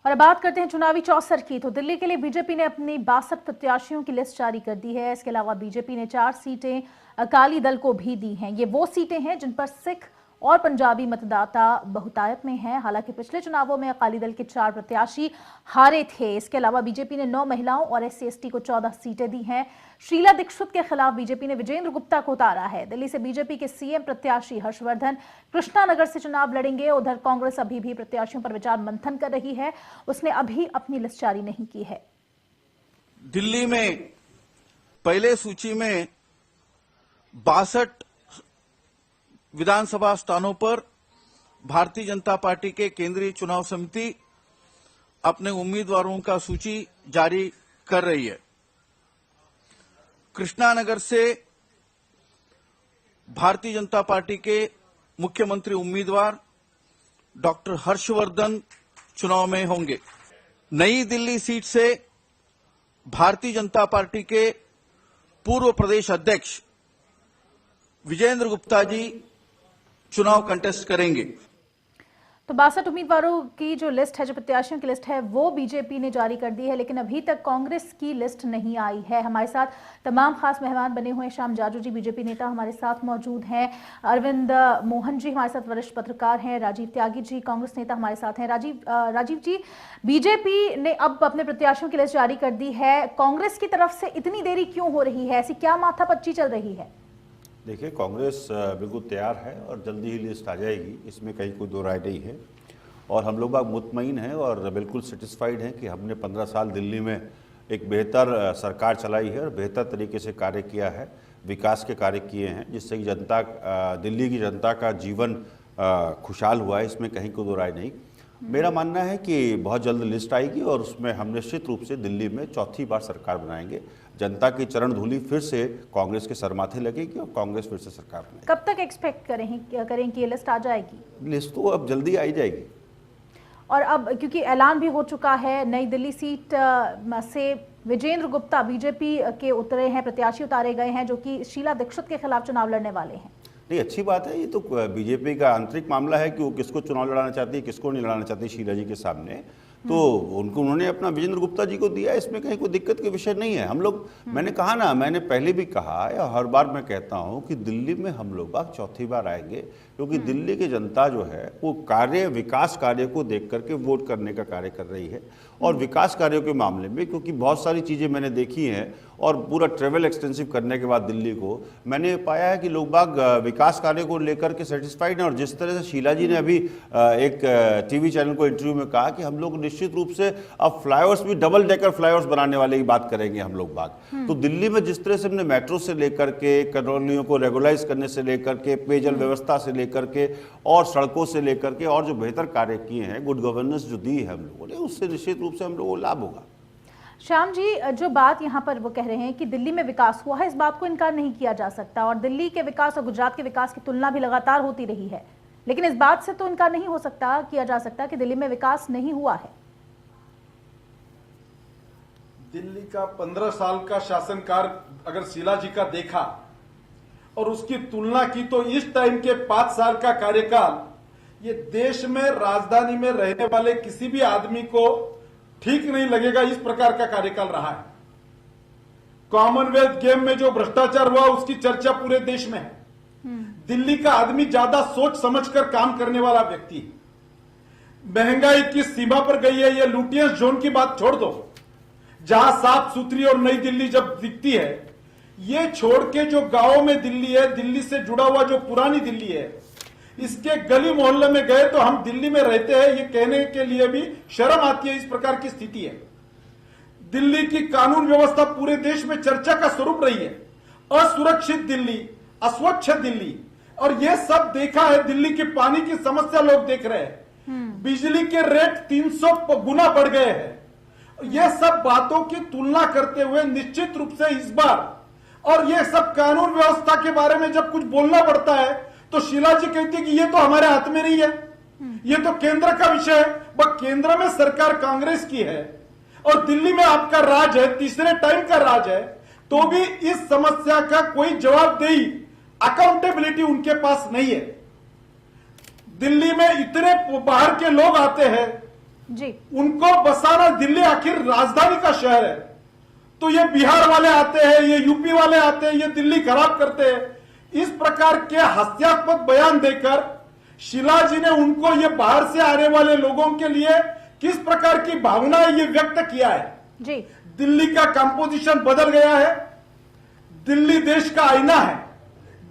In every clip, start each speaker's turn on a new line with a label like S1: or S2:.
S1: और अब बात करते हैं चुनावी चौसर की। तो दिल्ली के लिए बीजेपी ने अपनी 62 प्रत्याशियों की लिस्ट जारी कर दी है। इसके अलावा बीजेपी ने 4 सीटें अकाली दल को भी दी हैं। ये वो सीटें हैं जिन पर सिख और पंजाबी मतदाता बहुतायत में हैं। हालांकि पिछले चुनावों में अकाली दल के 4 प्रत्याशी हारे थे। इसके अलावा बीजेपी ने 9 महिलाओं और SC/ST को 14 सीटें दी हैं। शीला दीक्षित के खिलाफ बीजेपी ने विजेंद्र गुप्ता को उतारा है। दिल्ली से बीजेपी के CM प्रत्याशी हर्षवर्धन कृष्णानगर से चुनाव लड़ेंगे। उधर कांग्रेस अभी भी प्रत्याशियों पर विचार मंथन कर रही है। उसने अभी अपनी लिस्ट जारी नहीं की है।
S2: दिल्ली में पहले सूची में 62 विधानसभा स्थानों पर भारतीय जनता पार्टी के केंद्रीय चुनाव समिति अपने उम्मीदवारों का सूची जारी कर रही है। कृष्णानगर से भारतीय जनता पार्टी के मुख्यमंत्री उम्मीदवार डॉक्टर हर्षवर्धन चुनाव में होंगे। नई दिल्ली सीट से भारतीय जनता पार्टी के पूर्व प्रदेश अध्यक्ष विजेंद्र गुप्ता जी चुनाव कंटेस्ट करेंगे।
S1: तो 62 उम्मीदवारों की जो लिस्ट है, जो प्रत्याशियों की लिस्ट है, वो बीजेपी ने जारी कर दी है, लेकिन अभी तक कांग्रेस की लिस्ट नहीं आई है। हमारे साथ तमाम खास मेहमान बने हुए हैं। श्याम जाजू जी बीजेपी नेता हमारे साथ मौजूद हैं। अरविंद मोहन जी हमारे साथ वरिष्ठ पत्रकार हैं। राजीव त्यागी जी कांग्रेस नेता हमारे साथ हैं। राजीव जी, बीजेपी ने अब अपने प्रत्याशियों की लिस्ट जारी कर दी है। कांग्रेस की तरफ से इतनी देरी क्यों हो रही है? ऐसी क्या माथापच्ची चल रही है?
S3: देखिए, कांग्रेस बिल्कुल तैयार है और जल्दी ही लिस्ट आ जाएगी, इसमें कहीं कोई दो राय नहीं है। और हम लोग मुतमईन हैं और बिल्कुल सेटिस्फाइड हैं कि हमने 15 साल दिल्ली में एक बेहतर सरकार चलाई है और बेहतर तरीके से कार्य किया है, विकास के कार्य किए हैं, जिससे कि दिल्ली की जनता का जीवन खुशहाल हुआ है। इसमें कहीं कोई दो राय नहीं। मेरा मानना है कि बहुत जल्द लिस्ट आएगी और उसमें हम निश्चित रूप से दिल्ली में चौथी बार सरकार बनाएंगे। जनता की चरण धूलि फिर से कांग्रेस के सर माथे लगेगी और कांग्रेस फिर से सरकार बनाएगी।
S1: कब तक एक्सपेक्ट करें कि ये लिस्ट आ जाएगी?
S3: लिस्ट तो अब जल्दी आई जाएगी।
S1: और अब क्योंकि ऐलान भी हो चुका है, नई दिल्ली सीट से विजेंद्र गुप्ता बीजेपी के उतरे हैं, प्रत्याशी उतारे गए हैं, जो कि शीला दीक्षित के खिलाफ चुनाव लड़ने वाले हैं।
S3: नहीं, अच्छी बात है। ये तो बीजेपी का आंतरिक मामला है कि वो किसको चुनाव लड़ाना चाहती है, किसको नहीं लड़ाना चाहती शीला जी के सामने। तो उन्होंने अपना विजेंद्र गुप्ता जी को दिया, इसमें कहीं कोई दिक्कत के विषय नहीं है। हम लोग, मैंने कहा ना, मैंने पहले भी कहा या हर बार मैं कहता हूं कि दिल्ली में हम लोग चौथी बार आएंगे, क्योंकि दिल्ली की जनता जो है वो विकास कार्य को देख करके वोट करने का कार्य कर रही है। और विकास कार्यों के मामले में, क्योंकि बहुत सारी चीज़ें मैंने देखी हैं और पूरा ट्रेवल एक्सटेंसिव करने के बाद दिल्ली को, मैंने पाया है कि लोग बाग विकास कार्य को लेकर के सेटिस्फाइड हैं। और जिस तरह से शीला जी ने अभी एक टीवी चैनल को इंटरव्यू में कहा कि हम लोग निश्चित रूप से अब फ्लाईओवर्स भी डबल डेकर फ्लाईओवर्स बनाने वाले की बात करेंगे हम लोग बाग। तो दिल्ली में जिस तरह से हमने मेट्रो से लेकर के, कॉलोनियों को रेगुलाइज करने से लेकर के, पेयजल व्यवस्था से लेकर के और सड़कों से लेकर के, और जो बेहतर कार्य किए हैं, गुड गवर्नेंस जो दी है हम लोगों ने, उससे निश्चित रूप से हम लोगों को लाभ होगा।
S1: श्याम जी, जो बात यहाँ पर वो कह रहे हैं कि दिल्ली में विकास हुआ है, इस बात को इनकार नहीं किया जा सकता। और दिल्ली के विकास और गुजरात के विकास की तुलना भी लगातार होती रही है, लेकिन इस बात से तो इनकार नहीं हो सकता, किया जा सकता कि दिल्ली में विकास नहीं हुआ है।
S4: दिल्ली का 15 साल का शासनकाल अगर शीला जी का देखा और उसकी तुलना की, तो इस टाइम के 5 साल का कार्यकाल ये देश में राजधानी में रहने वाले किसी भी आदमी को ठीक नहीं लगेगा। इस प्रकार का कार्यकाल रहा है। कॉमनवेल्थ गेम में जो भ्रष्टाचार हुआ उसकी चर्चा पूरे देश में है। दिल्ली का आदमी ज्यादा सोच समझकर काम करने वाला व्यक्ति है। महंगाई की सीमा पर गई है। ये लुटियंस जोन की बात छोड़ दो, जहां साफ सुथरी और नई दिल्ली जब दिखती है, ये छोड़ के जो गांवों में दिल्ली है, दिल्ली से जुड़ा हुआ जो पुरानी दिल्ली है, इसके गली मोहल्ले में गए तो हम दिल्ली में रहते हैं, ये कहने के लिए भी शर्म आती है। इस प्रकार की स्थिति है। दिल्ली की कानून व्यवस्था पूरे देश में चर्चा का स्वरूप रही है। असुरक्षित दिल्ली, अस्वच्छ दिल्ली, और ये सब देखा है। दिल्ली की पानी की समस्या लोग देख रहे हैं। बिजली के रेट 300 गुना बढ़ गए हैं। ये सब बातों की तुलना करते हुए निश्चित रूप से इस बार, और ये सब कानून व्यवस्था के बारे में जब कुछ बोलना पड़ता है तो शीला जी कहती है कि ये तो हमारे हाथ में नहीं है, ये तो केंद्र का विषय है। बट केंद्र में सरकार कांग्रेस की है और दिल्ली में आपका राज है, तीसरे टाइम का राज है, तो भी इस समस्या का कोई जवाबदेही, अकाउंटेबिलिटी उनके पास नहीं है। दिल्ली में इतने बाहर के लोग आते हैं
S1: जी
S4: उनको बसाना, दिल्ली आखिर राजधानी का शहर है, तो ये बिहार वाले आते हैं, ये यूपी वाले आते हैं, ये दिल्ली खराब करते हैं। इस प्रकार के हास्यास्पद बयान देकर शीला जी ने उनको, ये बाहर से आने वाले लोगों के लिए किस प्रकार की भावनाएं ये व्यक्त किया है।
S1: जी
S4: दिल्ली का कंपोजिशन बदल गया है, दिल्ली देश का आईना है,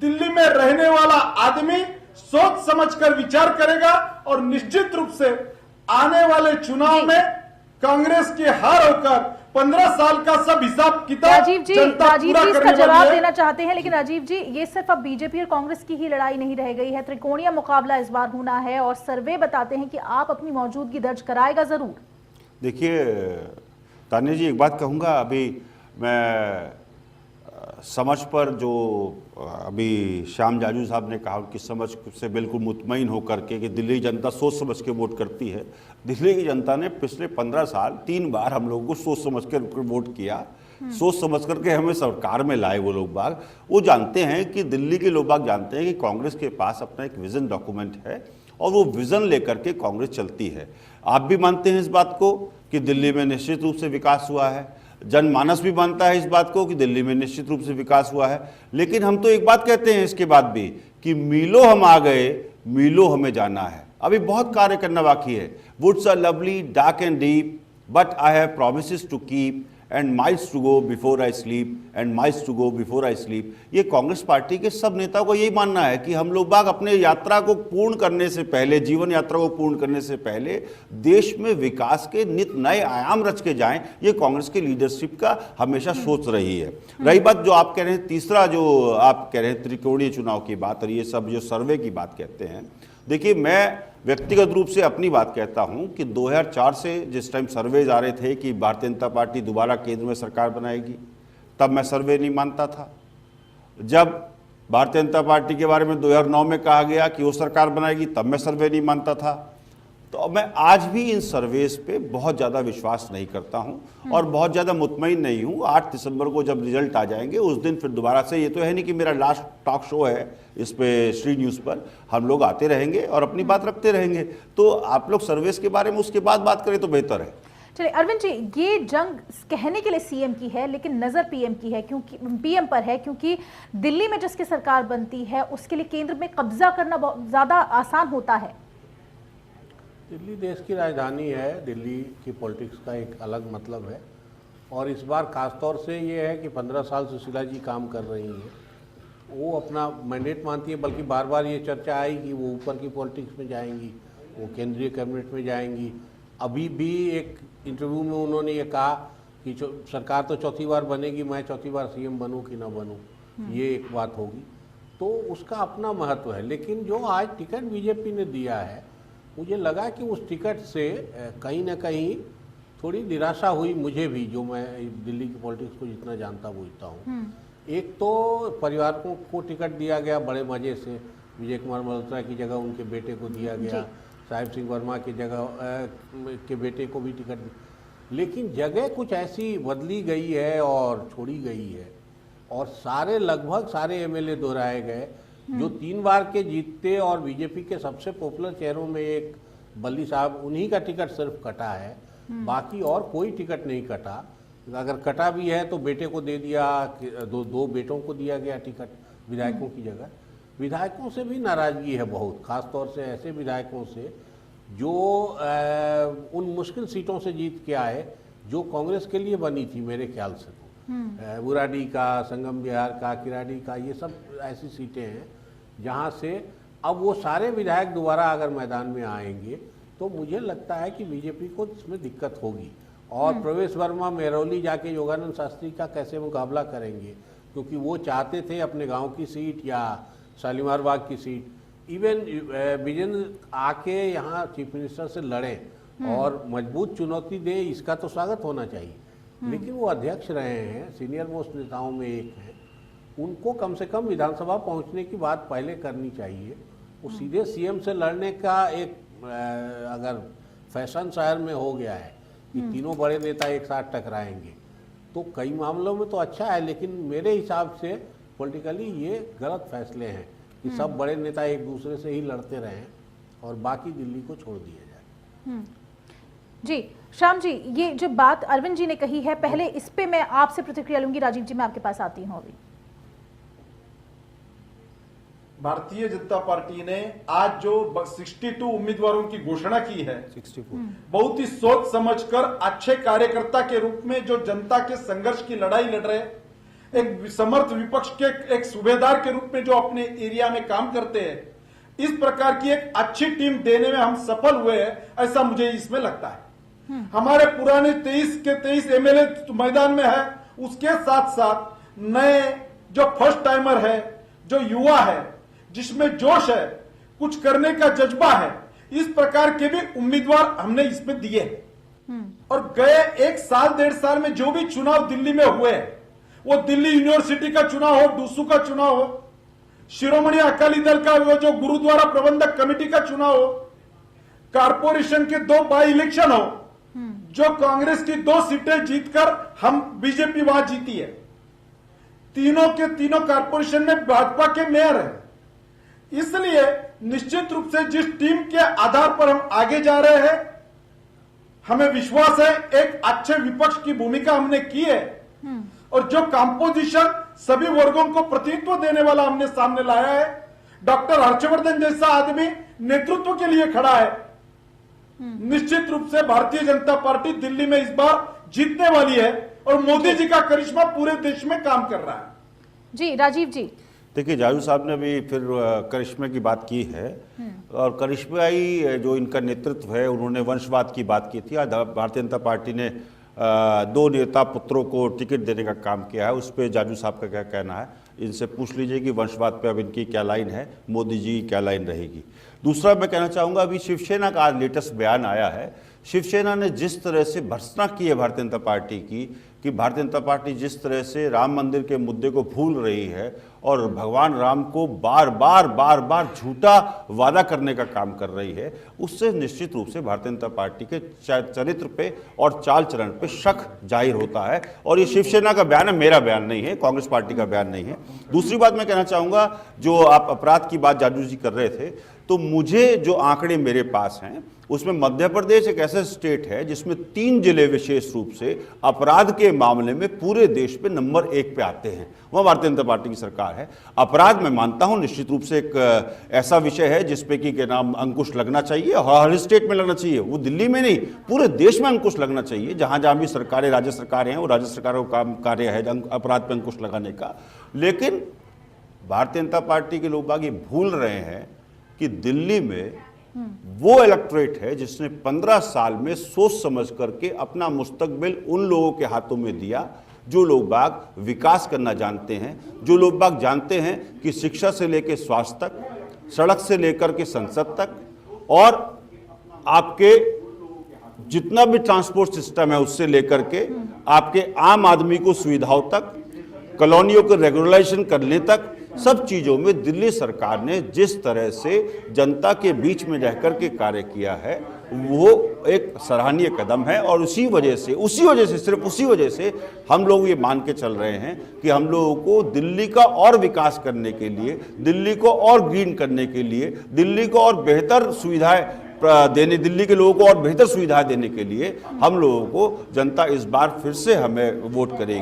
S4: दिल्ली में रहने वाला आदमी सोच समझकर विचार करेगा और निश्चित रूप से आने वाले चुनाव में कांग्रेस की हार होकर 15 साल का सब हिसाब किताब
S1: राजीव जी
S4: जनता पूरा
S1: इसका
S4: करने
S1: जवाब
S4: वाली है।
S1: देना चाहते हैं, लेकिन राजीव जी ये सिर्फ अब बीजेपी और कांग्रेस की ही लड़ाई नहीं रह गई है, त्रिकोणीय मुकाबला इस बार होना है और सर्वे बताते हैं कि आप अपनी मौजूदगी दर्ज कराएगा जरूर।
S3: देखिए तान्या जी, एक बात कहूँगा, अभी मैं समझ पर जो अभी श्याम जाजू साहब ने कहा, उनकी समझ से बिल्कुल मुतमईन होकर के कि दिल्ली जनता सोच समझ के वोट करती है। दिल्ली की जनता ने पिछले 15 साल 3 बार हम लोगों को सोच समझ कर वोट किया, सोच समझ करके हमें सरकार में लाए वो लोग बाग। वो जानते हैं कि दिल्ली के लोग बाग जानते हैं कि कांग्रेस के पास अपना एक विजन डॉक्यूमेंट है और वो विजन लेकर के कांग्रेस चलती है। आप भी मानते हैं इस बात को कि दिल्ली में निश्चित रूप से विकास हुआ है, जनमानस भी मानता है इस बात को कि दिल्ली में निश्चित रूप से विकास हुआ है। लेकिन हम तो एक बात कहते हैं इसके बाद भी कि मीलों हम आ गए, मीलों हमें जाना है, अभी बहुत कार्य करना बाकी है। Woods are lovely, dark and deep, but I have promises to keep and miles to go before I sleep and miles to go before I sleep. ये कांग्रेस पार्टी के सब नेताओं को यही मानना है कि हम लोग बाग अपने यात्रा को पूर्ण करने से पहले, जीवन यात्रा को पूर्ण करने से पहले देश में विकास के नित नए आयाम रच के जाएं। ये कांग्रेस की लीडरशिप का हमेशा सोच रही है। रही बात जो आप कह रहे हैं, तीसरा जो आप कह रहे हैं त्रिकोणीय चुनाव की बात और ये सब जो सर्वे की बात कहते हैं, देखिए मैं व्यक्तिगत रूप से अपनी बात कहता हूं कि 2004 से जिस टाइम सर्वेज आ रहे थे कि भारतीय जनता पार्टी दोबारा केंद्र में सरकार बनाएगी, तब मैं सर्वे नहीं मानता था। जब भारतीय जनता पार्टी के बारे में 2009 में कहा गया कि वो सरकार बनाएगी, तब मैं सर्वे नहीं मानता था। तो मैं आज भी इन सर्वेस पे बहुत ज़्यादा विश्वास नहीं करता हूं और बहुत ज़्यादा मुतमईन नहीं हूं। 8 दिसंबर को जब रिजल्ट आ जाएंगे उस दिन फिर दोबारा से, ये तो है नहीं कि मेरा लास्ट टॉक शो है इस पे श्री न्यूज़ पर, हम लोग आते रहेंगे और अपनी बात रखते रहेंगे। तो आप लोग सर्वेस के बारे में उसके बाद बात करें तो बेहतर है।
S1: चलिए अरविंद जी, ये जंग कहने के लिए सीएम की है लेकिन नजर पीएम की है, क्योंकि पीएम पर है, क्योंकि दिल्ली में जिसकी सरकार बनती है उसके लिए केंद्र में कब्जा करना बहुत ज्यादा आसान होता है।
S5: दिल्ली देश की राजधानी है, दिल्ली की पॉलिटिक्स का एक अलग मतलब है और इस बार खासतौर से ये है कि 15 साल से शीला जी काम कर रही हैं, वो अपना मैंडेट मानती है। बल्कि बार बार ये चर्चा आई कि वो ऊपर की पॉलिटिक्स में जाएंगी, वो केंद्रीय कैबिनेट में जाएंगी। अभी भी एक इंटरव्यू में उन्होंने ये कहा कि सरकार तो चौथी बार बनेगी, मैं चौथी बार सीएम बनूं कि ना बनूं, ये एक बात होगी। तो उसका अपना महत्व है। लेकिन जो आज टिकट बीजेपी ने दिया है, मुझे लगा कि उस टिकट से कहीं ना कहीं थोड़ी निराशा हुई मुझे भी, जो मैं दिल्ली की पॉलिटिक्स को जितना जानता बूझता हूँ। एक तो परिवारों को टिकट दिया गया बड़े मज़े से, विजय कुमार मल्होत्रा की जगह उनके बेटे को दिया गया, साहिब सिंह वर्मा की जगह के बेटे को भी टिकट दी, लेकिन जगह कुछ ऐसी बदली गई है और छोड़ी गई है और सारे लगभग सारे एमएलए दोहराए गए। जो 3 बार के जीतते और बीजेपी के सबसे पॉपुलर चेहरों में एक बल्ली साहब, उन्हीं का टिकट सिर्फ कटा है, बाकी और कोई टिकट नहीं कटा। अगर कटा भी है तो बेटे को दे दिया, दो बेटों को दिया गया टिकट विधायकों की जगह। विधायकों से भी नाराजगी है बहुत, खासतौर से ऐसे विधायकों से जो उन मुश्किल सीटों से जीत के आए जो कांग्रेस के लिए बनी थी मेरे ख्याल से। तो बुराडी का, संगम बिहार का, किराड़ी का, ये सब ऐसी सीटें हैं जहाँ से अब वो सारे विधायक दोबारा अगर मैदान में आएंगे तो मुझे लगता है कि बीजेपी को इसमें दिक्कत होगी। और प्रवेश वर्मा मेहरौली जाके योगानंद शास्त्री का कैसे मुकाबला करेंगे, क्योंकि वो चाहते थे अपने गांव की सीट या शालीमार बाग की सीट। इवन विजेंद्र आके यहाँ चीफ मिनिस्टर से लड़ें और मजबूत चुनौती दें, इसका तो स्वागत होना चाहिए। लेकिन वो अध्यक्ष रहे हैं, सीनियर मोस्ट नेताओं में एक हैं, उनको कम से कम विधानसभा पहुंचने की बात पहले करनी चाहिए। वो सीधे सीएम से लड़ने का एक अगर फैशन शहर में हो गया है कि तीनों बड़े नेता एक साथ टकराएंगे तो कई मामलों में तो अच्छा है, लेकिन मेरे हिसाब से पॉलिटिकली ये गलत फैसले हैं कि सब बड़े नेता एक दूसरे से ही लड़ते रहें और बाकी दिल्ली को छोड़ दिया जाए।
S1: जी श्याम जी, ये जो बात अरविंद जी ने कही है, पहले इस पे मैं आपसे प्रतिक्रिया लूंगी। राजीव जी, मैं आपके पास आती हूँ अभी।
S4: भारतीय जनता पार्टी ने आज जो 62 उम्मीदवारों की घोषणा की है,
S5: 64
S4: बहुत ही सोच समझकर अच्छे कार्यकर्ता के रूप में जो जनता के संघर्ष की लड़ाई लड़ रहे, एक समर्थ विपक्ष के एक सूबेदार के रूप में जो अपने एरिया में काम करते हैं, इस प्रकार की एक अच्छी टीम देने में हम सफल हुए हैं, ऐसा मुझे इसमें लगता है। हमारे पुराने 23 के 23 एमएलए मैदान में है, उसके साथ साथ नए जो फर्स्ट टाइमर है, जो युवा है, जिसमें जोश है, कुछ करने का जज्बा है, इस प्रकार के भी उम्मीदवार हमने इसमें दिए। और गए 1 साल 1.5 साल में जो भी चुनाव दिल्ली में हुए, वो दिल्ली यूनिवर्सिटी का चुनाव हो, डूसू का चुनाव हो, शिरोमणि अकाली दल का वो जो गुरुद्वारा प्रबंधक कमेटी का चुनाव हो, कारपोरेशन के 2 बाई इलेक्शन हो, जो कांग्रेस की 2 सीटें जीतकर हम बीजेपी वहां जीती है, तीनों के तीनों कारपोरेशन में भाजपा के मेयर है। इसलिए निश्चित रूप से जिस टीम के आधार पर हम आगे जा रहे हैं, हमें विश्वास है एक अच्छे विपक्ष की भूमिका हमने की है, और जो कंपोजिशन सभी वर्गों को प्रतिनिधित्व देने वाला हमने सामने लाया है। डॉक्टर हर्षवर्धन जैसा आदमी नेतृत्व के लिए खड़ा है। निश्चित रूप से भारतीय जनता पार्टी दिल्ली में इस बार जीतने वाली है, और मोदी जी का करिश्मा पूरे देश में काम कर रहा है।
S1: जी राजीव जी,
S3: देखिए, जाजू साहब ने भी फिर करिश्मे की बात की है, और करिश्माई जो इनका नेतृत्व है, उन्होंने वंशवाद की बात की थी। आज भारतीय जनता पार्टी ने 2 नेता पुत्रों को टिकट देने का काम किया है। उस पर जाजू साहब का क्या कहना है, इनसे पूछ लीजिए कि वंशवाद पे अब इनकी क्या लाइन है, मोदी जी की क्या लाइन रहेगी। दूसरा मैं कहना चाहूँगा, अभी शिवसेना का आज लेटेस्ट बयान आया है। शिवसेना ने जिस तरह से भर्त्सना की है भारतीय जनता पार्टी की, कि भारतीय जनता पार्टी जिस तरह से राम मंदिर के मुद्दे को भूल रही है और भगवान राम को बार बार झूठा वादा करने का काम कर रही है, उससे निश्चित रूप से भारतीय जनता पार्टी के चरित्र पे और चाल चलन पे शक जाहिर होता है। और ये शिवसेना का बयान है, मेरा बयान नहीं है, कांग्रेस पार्टी का बयान नहीं है। दूसरी बात मैं कहना चाहूँगा, जो आप अपराध की बात जाजू जी कर रहे थे, तो मुझे जो आंकड़े मेरे पास हैं उसमें मध्य प्रदेश एक ऐसा स्टेट है जिसमें 3 जिले विशेष रूप से अपराध के मामले में पूरे देश पे नंबर 1 पे आते हैं। वह भारतीय जनता पार्टी की सरकार है। अपराध मैं मानता हूं निश्चित रूप से एक ऐसा विषय है जिसपे कि के नाम अंकुश लगना चाहिए, हर स्टेट में लगना चाहिए, वो दिल्ली में नहीं पूरे देश में अंकुश लगना चाहिए। जहां जहां भी सरकारें, राज्य सरकारें हैं, वो राज्य सरकारों का कार्य है अपराध पर अंकुश लगाने का। लेकिन भारतीय जनता पार्टी के लोग बाग ये भूल रहे हैं कि दिल्ली में वो इलेक्टोरेट है जिसने 15 साल में सोच समझ करके अपना मुस्तकबिल उन लोगों के हाथों में दिया जो लोग बाग विकास करना जानते हैं, जो लोग बाग जानते हैं कि शिक्षा से लेकर स्वास्थ्य तक, सड़क से लेकर के संसद तक, और आपके जितना भी ट्रांसपोर्ट सिस्टम है उससे लेकर के आपके आम आदमी को सुविधाओं तक, कॉलोनियों को रेगुलराइजेशन करने तक, सब चीज़ों में दिल्ली सरकार ने जिस तरह से जनता के बीच में रहकर के कार्य किया है, वो एक सराहनीय कदम है। और उसी वजह से सिर्फ उसी वजह से हम लोग ये मान के चल रहे हैं कि हम लोगों को दिल्ली का और विकास करने के लिए, दिल्ली को और ग्रीन करने के लिए, दिल्ली को और बेहतर सुविधाएं देने, दिल्ली के लोगों को और बेहतर सुविधाएं देने के लिए हम लोगों को जनता इस बार फिर से हमें वोट करेगी।